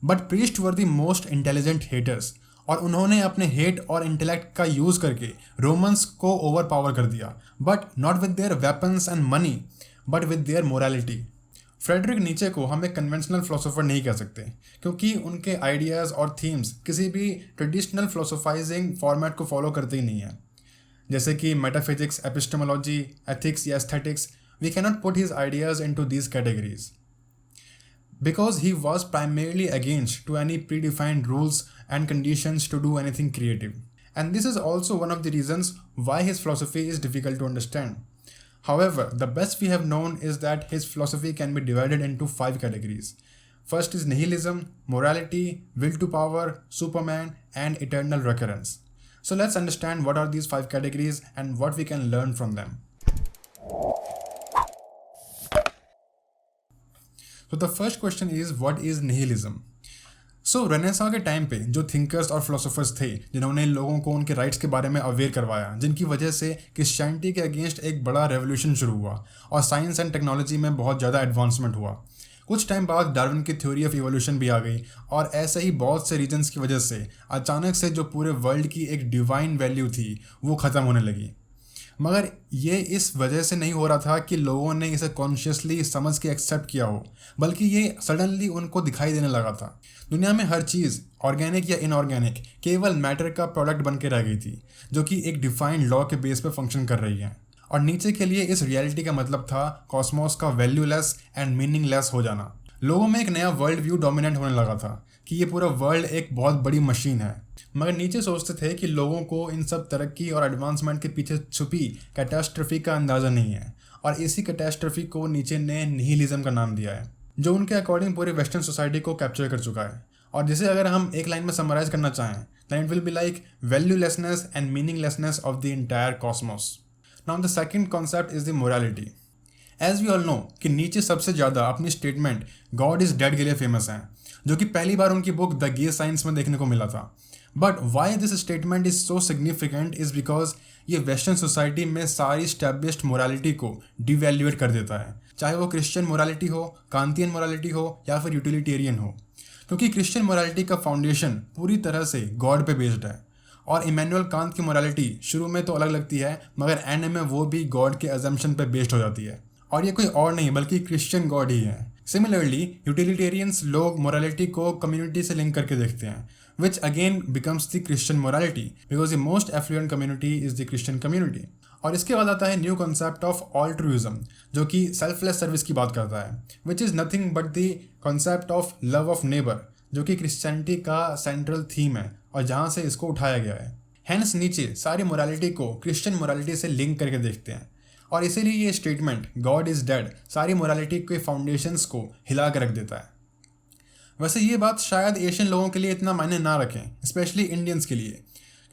But priest were the most intelligent haters, और उन्होंने अपने हेट और इंटेलेक्ट का यूज़ करके रोमन्स को ओवर पावर कर दिया, but not with their weapons and money, but with their morality. Friedrich Nietzsche को हम एक कन्वेंशनल फिलोसोफर नहीं कह सकते, क्योंकि उनके आइडियाज़ और थीम्स किसी भी ट्रेडिशनल फिलोसोफाइजिंग फॉर्मेट को फॉलो करते ही नहीं है, जैसे कि मेटाफिजिक्स, एपिस्टेमोलॉजी, एथिक्स या aesthetics. We cannot put his ideas into these categories because he was primarily against to any predefined rules and conditions to do anything creative. And this is also one of the reasons why his philosophy is difficult to understand. However, the best we have known is that his philosophy can be divided into 5 categories. First is nihilism, morality, will to power, Superman, and eternal recurrence. So let's understand what are these 5 categories and what we can learn from them. So the first question is, what is nihilism? So renaissance के time पे जो thinkers और philosophers थे जिन्होंने लोगों को उनके rights के बारे में अवेयर करवाया, जिनकी वजह से क्रिश्चियनिटी के अगेंस्ट एक बड़ा रेवोल्यूशन शुरू हुआ और साइंस एंड टेक्नोलॉजी में बहुत ज़्यादा एडवांसमेंट हुआ। कुछ टाइम बाद डार्विन की थ्योरी ऑफ इवोल्यूशन भी आ गई, और ऐसे ही बहुत से रीजन्स की वजह से अचानक से जो पूरे वर्ल्ड की एक डिवाइन वैल्यू थी वो ख़त्म होने लगी। मगर ये इस वजह से नहीं हो रहा था कि लोगों ने इसे कॉन्शियसली समझ के एक्सेप्ट किया हो, बल्कि ये सडनली उनको दिखाई देने लगा था। दुनिया में हर चीज़ ऑर्गेनिक या इनऑर्गेनिक केवल मैटर का प्रोडक्ट बन के रह गई थी, जो कि एक डिफाइंड लॉ के बेस पर फंक्शन कर रही है। और नीचे के लिए इस रियलिटी का मतलब था कॉस्मोस का वैल्यूलेस एंड मीनिंगलेस हो जाना। लोगों में एक नया वर्ल्ड व्यू डोमिनेंट होने लगा था कि ये पूरा वर्ल्ड एक बहुत बड़ी मशीन है। मगर नीचे सोचते थे कि लोगों को इन सब तरक्की और एडवांसमेंट के पीछे छुपी कैटास्ट्रफी का अंदाज़ा नहीं है, और इसी कैटास्ट्रफी को नीचे ने निहिलिज्म का नाम दिया है, जो उनके अकॉर्डिंग पूरी वेस्टर्न सोसाइटी को कैप्चर कर चुका है। और जिसे अगर हम एक लाइन में समराइज करना चाहें, then it will be like valuelessness and meaninglessness of the entire cosmos. Now the second concept is the morality. As we all know कि नीचे सबसे ज़्यादा अपनी स्टेटमेंट गॉड इज़ डेड के लिए फेमस हैं, जो कि पहली बार उनकी बुक द गे साइंस में देखने को मिला था। But why this statement is so significant is because ये वेस्टर्न सोसाइटी में सारी स्टैब्लिश्ड मोरालिटी को डिवैल्यूएट कर देता है, चाहे वो क्रिश्चियन मोरालिटी हो, कांतियन मोरालिटी हो या फिर यूटिलिटेरियन हो। क्योंकि क्रिश्चियन मोरालिटी का फाउंडेशन पूरी तरह से गॉड पे बेस्ड है, और इमैनुअल कांत की मोरालिटी शुरू में तो अलग लगती है, मगर एंड में वो भी गॉड के अजम्पशन पे बेस्ड हो जाती है, और ये कोई और नहीं बल्कि क्रिश्चियन गॉड ही है। सिमिलरली यूटिलिटेरियंस लोग मोरालिटी को कम्युनिटी से लिंक करके देखते हैं, which again becomes the Christian morality because the most affluent community is the Christian community. और इसके बाद आता है न्यू कॉन्सेप्ट ऑफ altruism, जो कि सेल्फलेस सर्विस की बात करता है, which is nothing but the concept of love of neighbor, जो कि क्रिश्चियनिटी का सेंट्रल थीम है और जहाँ से इसको उठाया गया है। हैंस नीचे सारी मोरालिटी को क्रिश्चियन मोरालिटी से लिंक करके देखते हैं, और इसीलिए ये स्टेटमेंट गॉड इज़ डेड सारी मोरालिटी के फाउंडेशंस को हिला कर रख देता है। वैसे ये बात शायद एशियन लोगों के लिए इतना मायने ना रखें, स्पेशली इंडियंस के लिए,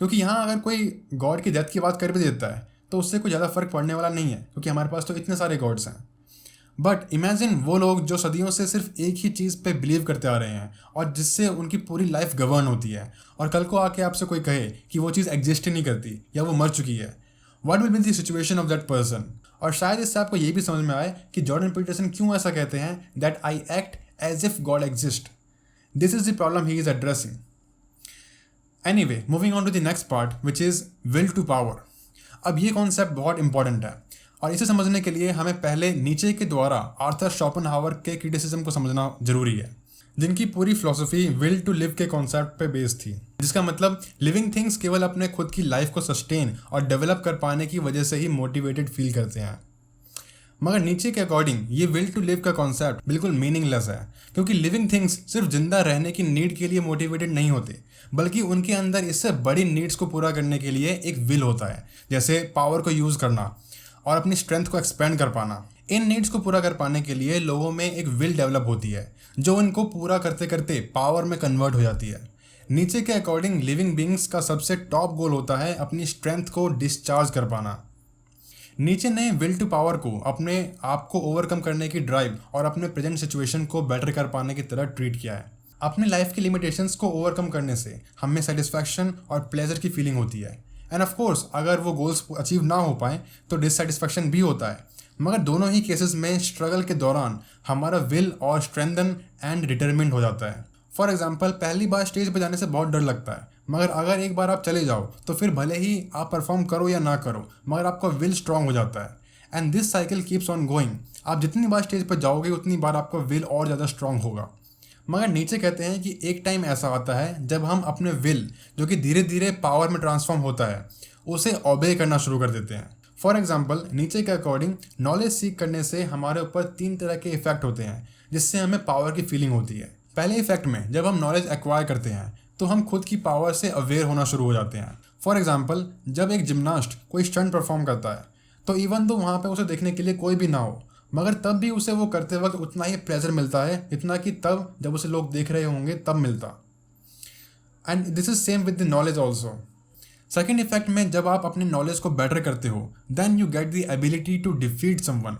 क्योंकि यहाँ अगर कोई गॉड की डेथ की बात कर भी देता है तो उससे कोई ज़्यादा फर्क पड़ने वाला नहीं है, क्योंकि हमारे पास तो इतने सारे गॉड्स हैं। बट इमेजिन वो लोग जो सदियों से सिर्फ एक ही चीज़ पे बिलीव करते आ रहे हैं और जिससे उनकी पूरी लाइफ गवर्न होती है, और कल को आके आपसे कोई कहे कि वो चीज़ एग्जिस्ट ही नहीं करती या वो मर चुकी है, what will be the situation of that person. और शायद इससे आपको ये भी समझ में आए कि जॉर्डन पीटरसन क्यों ऐसा कहते हैं, that I act as if God exist. This is the problem he is addressing. Anyway, moving on to the next part, which is will to power. अब ये कॉन्सेप्ट बहुत इंपॉर्टेंट है, और इसे समझने के लिए हमें पहले नीचे के द्वारा आर्थर शोपेनहावर के क्रिटिसिज्म को समझना जरूरी है, जिनकी पूरी फिलोसफी विल टू लिव के कॉन्सेप्ट पे बेस्ड थी, जिसका मतलब लिविंग थिंग्स केवल अपने खुद की लाइफ को सस्टेन और डेवलप कर पाने की वजह से ही मोटिवेटेड फील करते हैं। मगर नीचे के अकॉर्डिंग ये विल टू लिव का कॉन्सेप्ट बिल्कुल मीनिंगलेस है, क्योंकि लिविंग थिंग्स सिर्फ जिंदा रहने की नीड के लिए मोटिवेटेड नहीं होते, बल्कि उनके अंदर इससे बड़ी नीड्स को पूरा करने के लिए एक विल होता है, जैसे पावर को यूज़ करना और अपनी स्ट्रेंथ को एक्सपेंड कर पाना। इन नीड्स को पूरा कर पाने के लिए लोगों में एक विल डेवलप होती है, जो इनको पूरा करते करते पावर में कन्वर्ट हो जाती है। नीचे के अकॉर्डिंग लिविंग बींग्स का सबसे टॉप गोल होता है अपनी स्ट्रेंथ को डिस्चार्ज कर पाना। नीचे ने विल टू पावर को अपने आप को ओवरकम करने की ड्राइव और अपने प्रेजेंट सिचुएशन को बेटर कर पाने की तरह ट्रीट किया है। अपनी लाइफ की लिमिटेशंस को ओवरकम करने से हमें सेटिस्फैक्शन और प्लेजर की फीलिंग होती है, एंड ऑफ कोर्स अगर वो गोल्स अचीव ना हो पाए तो डिससेटिस्फैक्शन भी होता है। मगर दोनों ही केसेस में स्ट्रगल के दौरान हमारा विल और स्ट्रेंथन एंड डिटरमिन्ड हो जाता है। फॉर एग्जाम्पल पहली बार स्टेज पर जाने से बहुत डर लगता है, मगर अगर एक बार आप चले जाओ तो फिर भले ही आप परफॉर्म करो या ना करो, मगर आपका विल स्ट्रांग हो जाता है। And this cycle keeps on going. आप जितनी बार स्टेज पर जाओगे उतनी बार आपका विल और ज़्यादा स्ट्रांग होगा। मगर नीचे कहते हैं कि एक टाइम ऐसा आता है जब हम अपने विल, जो कि धीरे धीरे पावर में ट्रांसफॉर्म होता है, उसे ओबे करना शुरू कर देते हैं। फॉर एग्जाम्पल नीचे के अकॉर्डिंग नॉलेज सीख करने से हमारे ऊपर 3 तरह के इफेक्ट होते हैं जिससे हमें पावर की फीलिंग होती है। पहले इफेक्ट में जब हम नॉलेज एक्वायर करते हैं तो हम खुद की पावर से अवेयर होना शुरू हो जाते हैं। फॉर एग्जाम्पल जब एक जिम्नास्ट कोई स्टंट परफॉर्म करता है तो इवन तो वहाँ पे उसे देखने के लिए कोई भी ना हो, मगर तब भी उसे वो करते वक्त उतना ही प्लेजर मिलता है जितना कि तब जब उसे लोग देख रहे होंगे तब मिलता। And this is same with the knowledge also. Second effect में जब आप अपने नॉलेज को बेटर करते हो then you get the ability to defeat someone,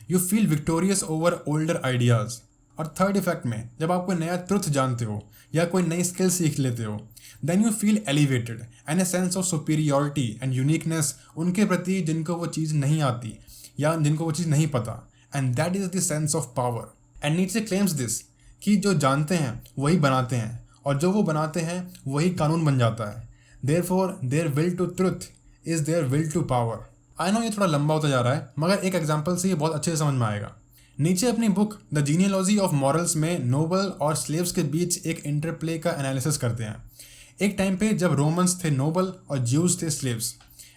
you feel victorious over older ideas. और थर्ड इफेक्ट में जब आप कोई नया ट्रुथ जानते हो या कोई नई स्किल सीख लेते हो then you feel elevated and a sense of superiority and uniqueness उनके प्रति जिनको वो चीज़ नहीं आती या जिनको वो चीज़ नहीं पता। And that is the sense of power. And नीचे क्लेम्स दिस कि जो जानते हैं वही बनाते हैं और जो वो बनाते हैं वही कानून बन जाता है। Therefore, their will to truth is their will to power. I know ये थोड़ा लंबा होता जा रहा है, मगर एक एग्जाम्पल से ये बहुत अच्छे से समझ में आएगा। नीचे अपनी book the genealogy of morals में नोबल और स्लेव्स के बीच एक इंटरप्ले का एनालिसिस करते हैं। एक टाइम पे जब रोमन्स थे नोबल और ज्यूज थे slaves,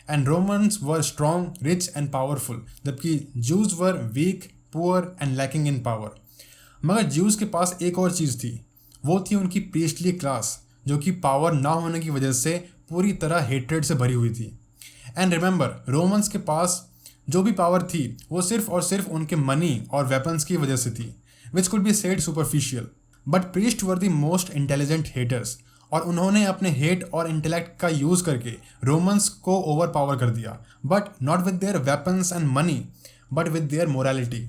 and Romans were strong, rich and powerful, जबकि Jews were weak, poor and lacking in power. मगर ज्यूज के पास एक और चीज़ थी, वो थी उनकी प्रीस्टली क्लास, जो कि पावर ना होने की वजह से पूरी तरह हेट्रेड से भरी हुई थी। एंड रिमेंबर रोमन्स के पास जो भी पावर थी वो सिर्फ और सिर्फ उनके मनी और वेपन्स की वजह से थी, which could be said superficial. But priest were the most intelligent haters, और उन्होंने अपने हेट और इंटेलेक्ट का यूज़ करके रोमन्स को ओवर पावर कर दिया, but not with their weapons and money but with their morality.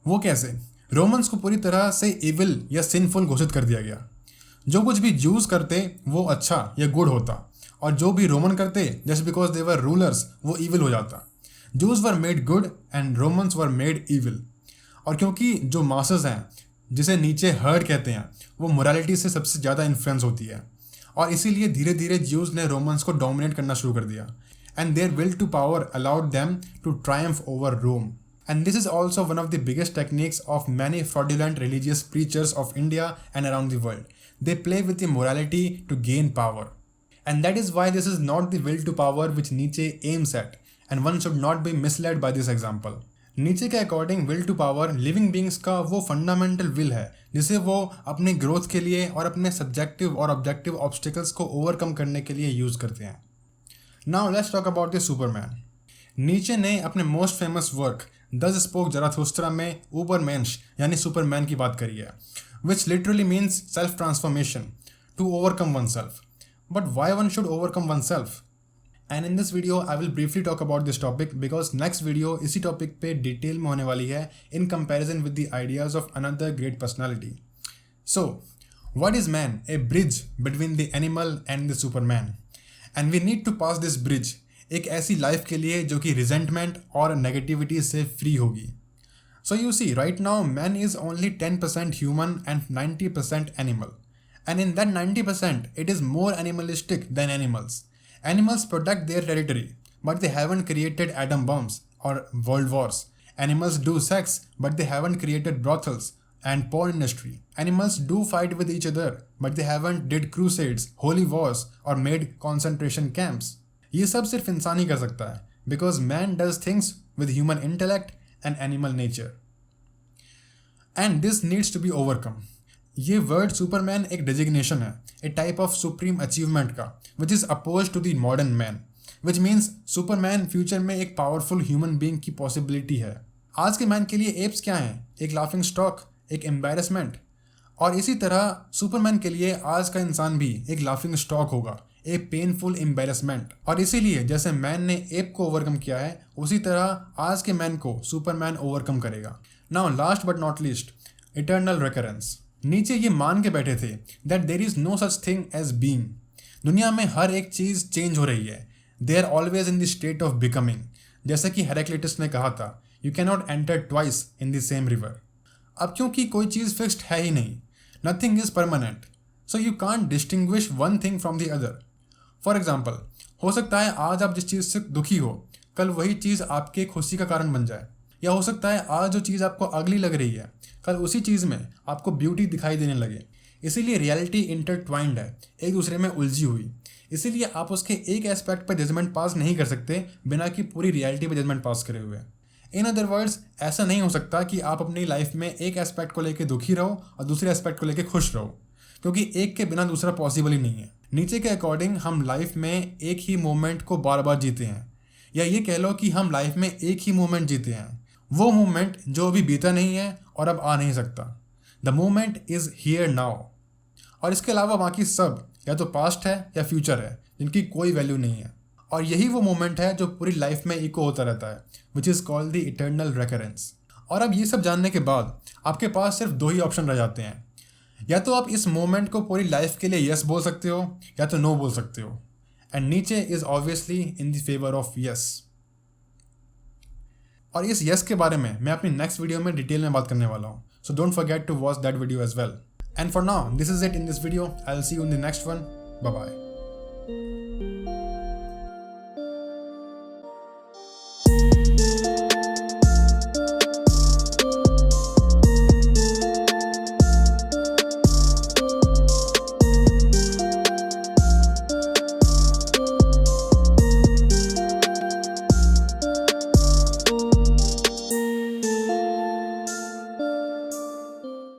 वो कैसे? रोमन्स को पूरी तरह से इविल या सिनफुल घोषित कर दिया गया। जो कुछ भी ज्यूज करते वो अच्छा या गुड होता, और जो भी रोमन करते just because they were rulers वो इविल हो जाता। Jews were made good and Romans were made evil. और क्योंकि जो मासेस हैं, जिसे नीचे हर्ड कहते हैं, वो मोरालिटी से सबसे ज़्यादा इन्फ्लुएंस होती है, और इसीलिए धीरे धीरे ज्यूज ने रोमन्स को डोमिनेट करना शुरू कर दिया। And their will to power allowed them to triumph over Rome. And this is also one of the biggest techniques of many fraudulent religious preachers of India and around the world. They play with the morality to gain power. And that is why this is not the will to power which Nietzsche aims at, and one should not be misled by this example. Nietzsche के according will to power living beings का वो fundamental will है जिसे वो अपने growth के लिए और अपने सब्जेक्टिव और ऑब्जेक्टिव ऑब्स्टिकल्स को ओवरकम करने के लिए यूज़ करते हैं। Now let's talk about the superman. Nietzsche ने अपने most famous work thus spoke Zarathustra में ऊबरमेंश यानी सुपरमैन की बात करी है, which literally means self transformation, to overcome one self. But why one should overcome one self? And in this video I will briefly talk about this topic because next video इसी topic पे detail में होने वाली है in comparison with the ideas of another great personality. So what is man? A bridge between the animal and the superman, and we need to pass this bridge एक ऐसी life के लिए जो कि रिजेंटमेंट और नेगेटिविटी से free होगी। So you see right now man is only 10% human and 90% animal, and in that 90% it is more animalistic than animals. Animals protect their territory, but they haven't created atom bombs or world wars. Animals do sex, but they haven't created brothels and porn industry. Animals do fight with each other, but they haven't did crusades, holy wars or made concentration camps. ये सब सिर्फ इंसान ही कर सकता है, because man does things with human intellect and animal nature. And this needs to be overcome. ये word superman एक designation है, a type of supreme achievement का, which is oppose to the modern man, which means superman future में एक powerful human being की possibility है। आज के मैन के लिए एप्स क्या हैं? एक लाफिंग स्टॉक, एक एम्बेरसमेंट। और इसी तरह सुपरमैन के लिए आज का इंसान भी एक लाफिंग स्टॉक होगा, ए पेनफुल एम्बेरसमेंट। और इसीलिए जैसे मैन ने एप को ओवरकम किया है उसी तरह आज के मैन को सुपरमैन ओवरकम करेगा। Now last but not least, eternal recurrence. Nietzsche ये मान के बैठे थे that there is no such thing as being. दुनिया में हर एक चीज़ चेंज हो रही है, they are always in the state of becoming. जैसा कि हेराक्लिटस ने कहा था, you can not enter twice in the same river. अब क्योंकि कोई चीज़ फिक्स्ड है ही नहीं, nothing is permanent, so you can't distinguish one thing from the other. For example, हो सकता है आज आप जिस चीज़ से दुखी हो कल वही चीज़ आपके खुशी का कारण बन जाए, या हो सकता है आज जो चीज़ आपको अगली लग रही है कल उसी चीज़ में आपको ब्यूटी दिखाई देने लगे। इसीलिए रियलिटी इंटरट्वाइंड है, एक दूसरे में उलझी हुई। इसीलिए आप उसके एक एस्पेक्ट पर जजमेंट पास नहीं कर सकते बिना कि पूरी रियलिटी पर जजमेंट पास करे हुए। इन अदर वर्ड्स, ऐसा नहीं हो सकता कि आप अपनी लाइफ में एक एस्पेक्ट को लेकर दुखी रहो और दूसरे एस्पेक्ट को लेकर खुश रहो, क्योंकि एक के बिना दूसरा पॉसिबल ही नहीं है। नीचे के अकॉर्डिंग हम लाइफ में एक ही मोमेंट को बार बार जीते हैं, या ये कह लो कि हम लाइफ में एक ही मोमेंट जीते हैं, वो मोमेंट जो अभी बीता नहीं है और अब आ नहीं सकता। The moment is here now. और इसके अलावा बाकी सब या तो पास्ट है या फ्यूचर है, जिनकी कोई वैल्यू नहीं है। और यही वो मोमेंट है जो पूरी लाइफ में इको होता रहता है, which is called the eternal recurrence. और अब ये सब जानने के बाद आपके पास सिर्फ दो ही ऑप्शन रह जाते हैं, या तो आप इस मोमेंट को पूरी लाइफ के लिए यस बोल सकते हो या तो नो बोल सकते हो। एंड नीचे is obviously in the favour of yes. और इस यस के बारे में मैं अपनी नेक्स्ट वीडियो में डिटेल में बात करने वाला हूँ, so don't forget to watch that video as well. And for now this is it in this video. I will see you in the next one. Bye bye.